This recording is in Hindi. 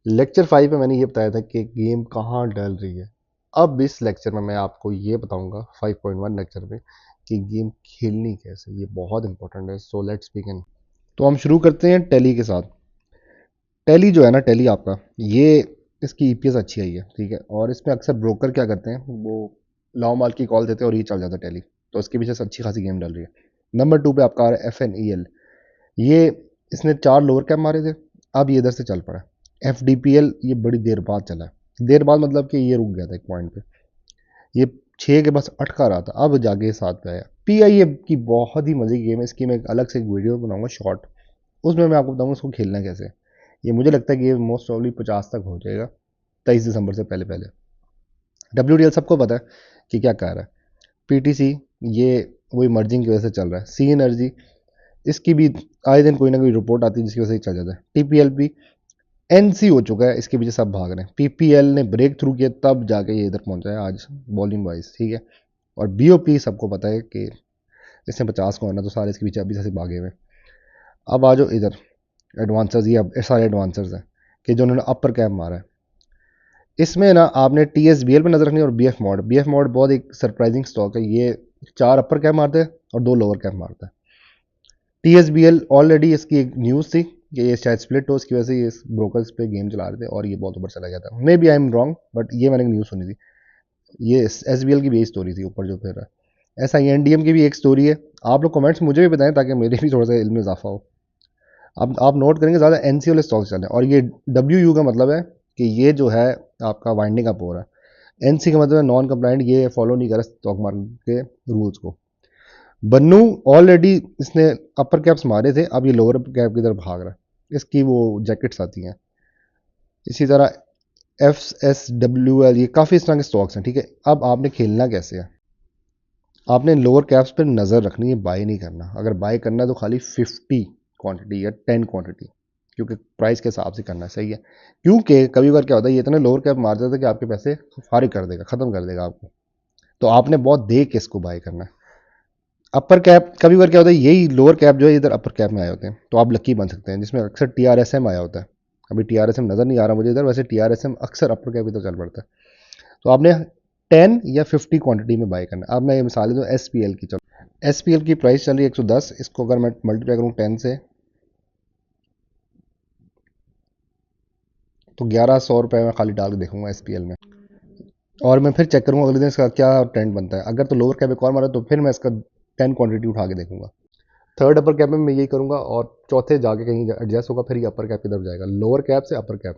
लेक्चर 5 में मैंने ये बताया था कि गेम कहाँ डल रही है। अब इस लेक्चर में मैं आपको ये बताऊंगा 5.1 लेक्चर में कि गेम खेलनी कैसे, ये बहुत इंपॉर्टेंट है। So let's begin. तो हम शुरू करते हैं टैली के साथ। टैली जो है ना, टैली आपका ये इसकी ईपीएस अच्छी आई है, ठीक है। और इसमें अक्सर ब्रोकर क्या करते हैं, वो लाओ माल की कॉल देते हैं और ये चल जाता है टैली। तो इसके पीछे से अच्छी खासी गेम डल रही है। नंबर 2 पे आपका आ रहा है FNEL। ये इसने 4 लोअर कैप मारे थे, अब ये इधर से चल पड़ा। FDPL ये बड़ी देर बाद चला है। देर बाद मतलब कि ये रुक गया था एक पॉइंट पे, ये 6 के बस अटका रहा था, अब जाके 7 पे आया। PIA की बहुत ही मजे की गेम है, इसकी मैं एक अलग से एक वीडियो बनाऊंगा शॉर्ट, उसमें मैं आपको बताऊंगा इसको खेलना कैसे है। ये मुझे लगता है कि ये मोस्ट प्रॉब्ली 50 तक हो जाएगा 23 दिसंबर से पहले पहले। WDL सबको पता है कि क्या कह रहा है। PTC ये वही मर्जिंग की वजह से चल रहा है। सी एनर्जी इसकी भी आए दिन कोई ना कोई रिपोर्ट आती है जिसकी वजह से चल जाता है। TPLP NC हो चुका है, इसके पीछे सब भाग रहे हैं। PPL ने ब्रेक थ्रू किया तब जाके ये इधर पहुंचा है आज बॉलिंग वाइज, ठीक है। और BOP सबको पता है कि इसने 50 को आना, तो सारे इसके पीछे अभी से भागे हुए। अब आ जाओ इधर एडवांसर्स, ये अब सारे एडवांसर्स हैं कि जो उन्होंने अपर कैप मारा है। इसमें ना आपने TSBL पे नजर रखनी है और BF मॉड बहुत एक सरप्राइजिंग स्टॉक है। ये 4 अपर कैप मारता है और 2 लोअर कैप मारता है। TSBL ऑलरेडी इसकी एक न्यूज़ थी कि ये शायद स्प्लिट हो, इसकी वजह से ये इस ब्रोकर्स पे गेम चला रहे थे और ये बहुत ऊपर चला गया था। Maybe I am wrong, but ये मैंने न्यूज़ सुनी थी। ये SBL की भी यही स्टोरी थी, ऊपर जो फिर रहा है। ऐसा ही NDM की भी एक स्टोरी है। आप लोग कमेंट्स मुझे भी बताएं ताकि मेरे भी थोड़ा सा इल्म में इजाफा हो। अब आप नोट करेंगे ज़्यादा NC वाले स्टॉक्स चल रहे हैं, और ये WU का मतलब है कि ये जो है आपका वाइंडिंग अप हो रहा है। NC का मतलब है नॉन कंप्लाइंट, ये फॉलो नहीं कर रहा स्टॉक मार्केट के रूल्स को। बन्नू ऑलरेडी इसने अपर कैप्स मारे थे, अब ये लोअर कैप की तरफ भाग रहा है। इसकी वो जैकेट्स आती हैं। इसी तरह FSWL, ये काफ़ी इस तरह के स्टॉक्स हैं, ठीक है। अब आपने खेलना कैसे है, आपने लोअर कैप्स पर नज़र रखनी है, बाय नहीं करना। अगर बाय करना है तो खाली 50 क्वांटिटी या 10 क्वांटिटी, क्योंकि प्राइस के हिसाब से करना है, सही है। क्योंकि कभी बार क्या होता है, ये इतने लोअर कैप मार देता है कि आपके पैसे फारिग कर देगा, ख़त्म कर देगा आपको। तो आपने बहुत देख के इसको बाय करना है। अपर कैप कभी बार क्या होता है, यही लोअर कैप जो है इधर अपर कैप में आए होते हैं, तो आप लकी बन सकते हैं, जिसमें अक्सर TRSM आया होता है। अभी TRSM नज़र नहीं आ रहा मुझे इधर, वैसे TRSM अक्सर अपर कैप इधर चल पड़ता है। तो आपने 10 या 50 क्वांटिटी में बाय करना है। अब मैं ये मिसाल दूँ SPL की। चलो SPL की प्राइस चल रही है 110, इसको अगर मैं मल्टीप्लाई करूँ 10 से तो 1100 रुपये में खाली डाल के देखूंगा SPL में, और मैं फिर चेक करूंगा अगले दिन इसका क्या ट्रेंड बनता है। अगर तो लोअर कैप एक और मारा तो फिर मैं इसका 10 क्वांटिटी उठा के देखूंगा। थर्ड अपर कैप में मैं यही करूंगा और चौथे जाके कहीं एडजस्ट होगा, फिर ये अपर कैप की तरफ जाएगा, लोअर कैप से अपर कैप।